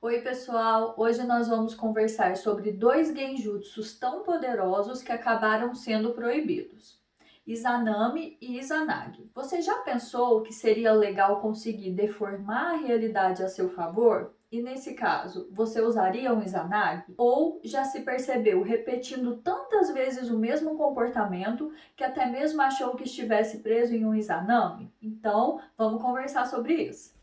Oi, pessoal! Hoje nós vamos conversar sobre dois genjutsus tão poderosos que acabaram sendo proibidos: Izanami e Izanagi. Você já pensou que seria legal conseguir deformar a realidade a seu favor? E nesse caso, você usaria um Izanagi? Ou já se percebeu repetindo tantas vezes o mesmo comportamento que até mesmo achou que estivesse preso em um Izanami? Então, vamos conversar sobre isso.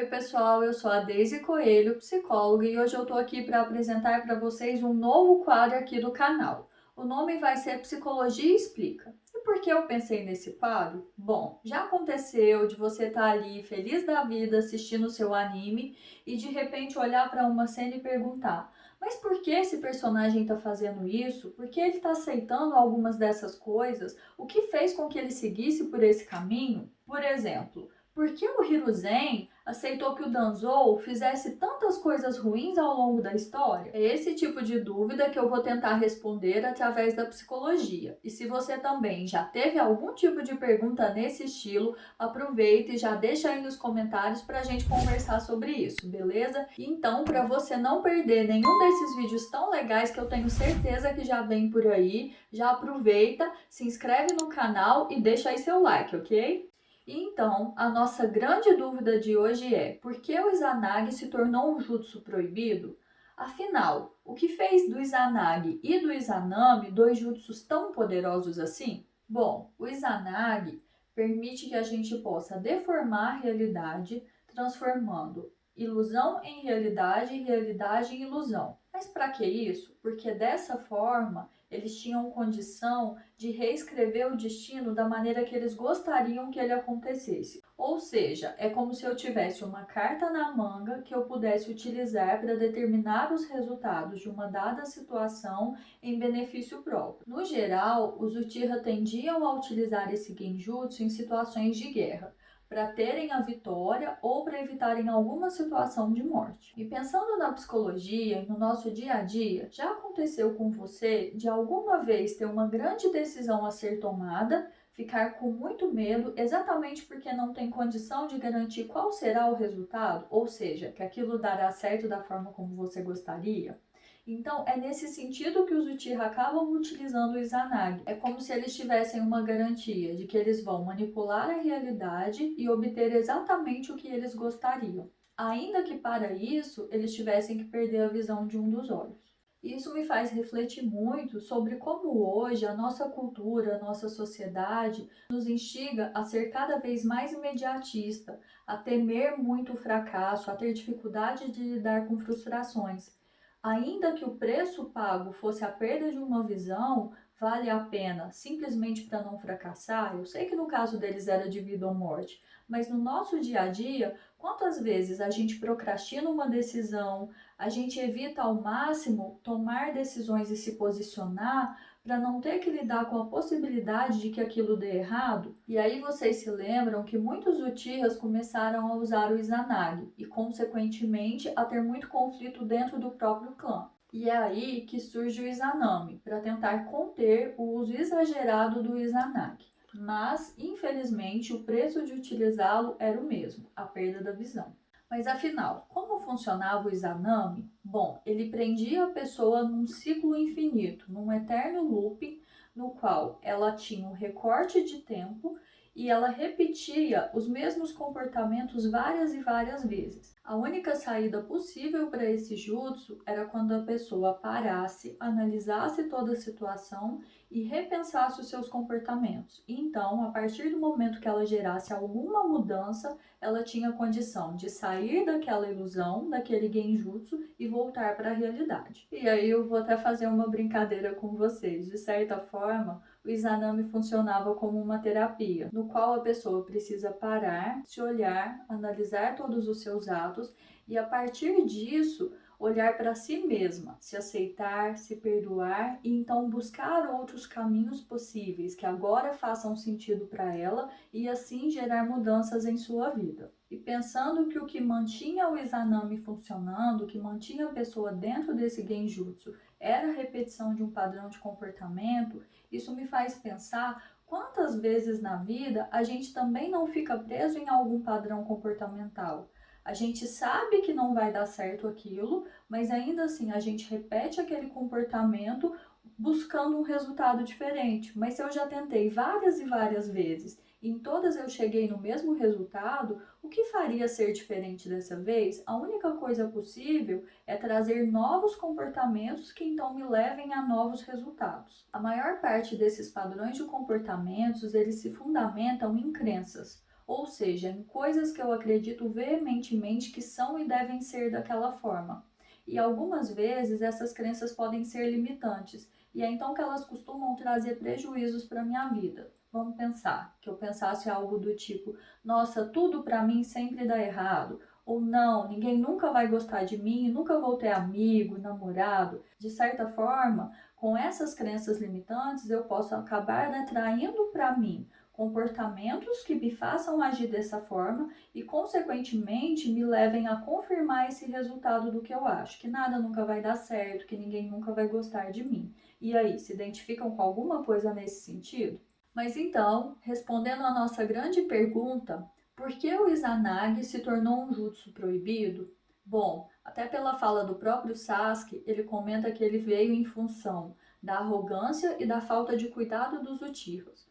Oi, pessoal, eu sou a Deise Coelho, psicóloga, e hoje eu tô aqui para apresentar para vocês um novo quadro aqui do canal. O nome vai ser Psicologia Explica. E por que eu pensei nesse quadro? Bom, já aconteceu de você estar ali feliz da vida assistindo o seu anime e de repente olhar para uma cena e perguntar: mas por que esse personagem está fazendo isso? Por que ele está aceitando algumas dessas coisas? O que fez com que ele seguisse por esse caminho? Por exemplo, por que o Hiruzen aceitou que o Danzou fizesse tantas coisas ruins ao longo da história? É esse tipo de dúvida que eu vou tentar responder através da psicologia. E se você também já teve algum tipo de pergunta nesse estilo, aproveita e já deixa aí nos comentários para a gente conversar sobre isso, beleza? Então, para você não perder nenhum desses vídeos tão legais que eu tenho certeza que já vem por aí, já aproveita, se inscreve no canal e deixa aí seu like, ok? Então, a nossa grande dúvida de hoje é: por que o Izanagi se tornou um jutsu proibido? Afinal, o que fez do Izanagi e do Izanami dois jutsus tão poderosos assim? Bom, o Izanagi permite que a gente possa deformar a realidade, transformando ilusão em realidade e realidade em ilusão. Mas para que isso? Porque dessa forma eles tinham condição de reescrever o destino da maneira que eles gostariam que ele acontecesse. Ou seja, é como se eu tivesse uma carta na manga que eu pudesse utilizar para determinar os resultados de uma dada situação em benefício próprio. No geral, os Uchiha tendiam a utilizar esse genjutsu em situações de guerra, para terem a vitória ou para evitarem alguma situação de morte. E pensando na psicologia e no nosso dia a dia, já aconteceu com você de alguma vez ter uma grande decisão a ser tomada, ficar com muito medo exatamente porque não tem condição de garantir qual será o resultado, ou seja, que aquilo dará certo da forma como você gostaria? Então, é nesse sentido que os Uchiha acabam utilizando o Izanagi. É como se eles tivessem uma garantia de que eles vão manipular a realidade e obter exatamente o que eles gostariam, ainda que para isso eles tivessem que perder a visão de um dos olhos. Isso me faz refletir muito sobre como hoje a nossa cultura, a nossa sociedade nos instiga a ser cada vez mais imediatista, a temer muito o fracasso, a ter dificuldade de lidar com frustrações. Ainda que o preço pago fosse a perda de uma visão, vale a pena simplesmente para não fracassar? Eu sei que no caso deles era de vida ou morte, mas no nosso dia a dia, quantas vezes a gente procrastina uma decisão, a gente evita ao máximo tomar decisões e se posicionar para não ter que lidar com a possibilidade de que aquilo dê errado? E aí vocês se lembram que muitos Uchihas começaram a usar o Izanagi e, consequentemente, a ter muito conflito dentro do próprio clã. E é aí que surge o Izanami, para tentar conter o uso exagerado do Izanagi. Mas, infelizmente, o preço de utilizá-lo era o mesmo, a perda da visão. Mas afinal, como funcionava o Izanami? Bom, ele prendia a pessoa num ciclo infinito, num eterno loop, no qual ela tinha um recorte de tempo e ela repetia os mesmos comportamentos várias e várias vezes. A única saída possível para esse jutsu era quando a pessoa parasse, analisasse toda a situação e repensasse os seus comportamentos. Então, a partir do momento que ela gerasse alguma mudança, ela tinha condição de sair daquela ilusão, daquele genjutsu e voltar para a realidade. E aí eu vou até fazer uma brincadeira com vocês. De certa forma, o Izanami funcionava como uma terapia, no qual a pessoa precisa parar, se olhar, analisar todos os seus atos e, a partir disso, olhar para si mesma, se aceitar, se perdoar e então buscar outros caminhos possíveis que agora façam sentido para ela e assim gerar mudanças em sua vida. E pensando que o que mantinha o Izanami funcionando, o que mantinha a pessoa dentro desse genjutsu, era a repetição de um padrão de comportamento, isso me faz pensar Quantas vezes na vida a gente também não fica preso em algum padrão comportamental? A gente sabe que não vai dar certo aquilo, mas ainda assim a gente repete aquele comportamento buscando um resultado diferente. Mas se eu já tentei várias e várias vezes e em todas eu cheguei no mesmo resultado, o que faria ser diferente dessa vez? A única coisa possível é trazer novos comportamentos que então me levem a novos resultados. A maior parte desses padrões de comportamentos, eles se fundamentam em crenças, ou seja, em coisas que eu acredito veementemente que são e devem ser daquela forma. E algumas vezes essas crenças podem ser limitantes, e é então que elas costumam trazer prejuízos para a minha vida. Vamos pensar, que eu pensasse algo do tipo, nossa, tudo para mim sempre dá errado, ou não, ninguém nunca vai gostar de mim, nunca vou ter amigo, namorado. De certa forma, com essas crenças limitantes, eu posso acabar atraindo para mim comportamentos que me façam agir dessa forma e, consequentemente, me levem a confirmar esse resultado do que eu acho, que nada nunca vai dar certo, que ninguém nunca vai gostar de mim. E aí, se identificam com alguma coisa nesse sentido? Mas então, respondendo à nossa grande pergunta, por que o Izanagi se tornou um jutsu proibido? Bom, até pela fala do próprio Sasuke, ele comenta que ele veio em função da arrogância e da falta de cuidado dos Uchihas.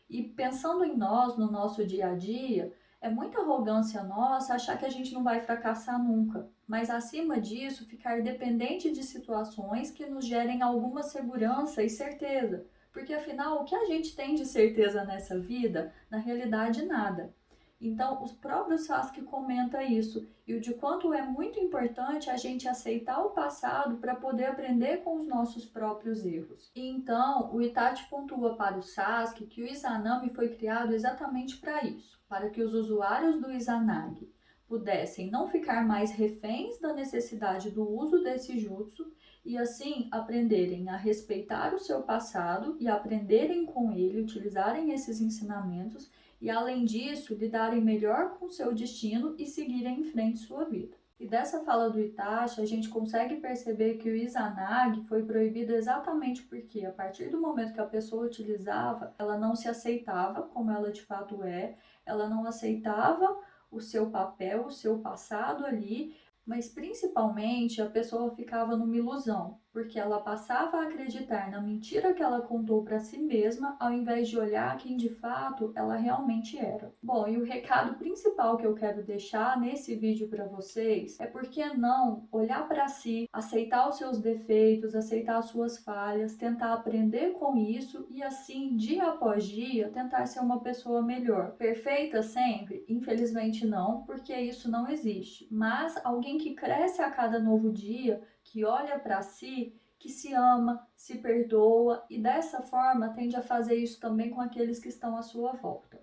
E pensando em nós, no nosso dia a dia, é muita arrogância nossa achar que a gente não vai fracassar nunca. Mas acima disso, ficar dependente de situações que nos gerem alguma segurança e certeza. Porque afinal, o que a gente tem de certeza nessa vida, na realidade, nada. Então, o próprio Sasuke comenta isso, e o de quanto é muito importante a gente aceitar o passado para poder aprender com os nossos próprios erros. E então, o Itachi pontua para o Sasuke que o Izanami foi criado exatamente para isso, para que os usuários do Izanagi pudessem não ficar mais reféns da necessidade do uso desse jutsu e assim aprenderem a respeitar o seu passado e aprenderem com ele, utilizarem esses ensinamentos e, além disso, lidarem melhor com seu destino e seguirem em frente sua vida. E dessa fala do Itachi, a gente consegue perceber que o Izanagi foi proibido exatamente porque, a partir do momento que a pessoa utilizava, ela não se aceitava como ela de fato é, ela não aceitava o seu papel, o seu passado ali, mas principalmente a pessoa ficava numa ilusão, porque ela passava a acreditar na mentira que ela contou para si mesma, ao invés de olhar quem de fato ela realmente era. Bom, e o recado principal que eu quero deixar nesse vídeo para vocês é por que não olhar para si, aceitar os seus defeitos, aceitar as suas falhas, tentar aprender com isso e assim, dia após dia, tentar ser uma pessoa melhor. Perfeita sempre? Infelizmente não, porque isso não existe. Mas alguém que cresce a cada novo dia, que olha para si, que se ama, se perdoa e dessa forma tende a fazer isso também com aqueles que estão à sua volta.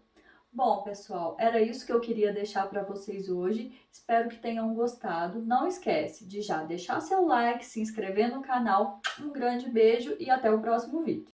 Bom, pessoal, era isso que eu queria deixar para vocês hoje. Espero que tenham gostado. Não esquece de já deixar seu like, se inscrever no canal. Um grande beijo e até o próximo vídeo.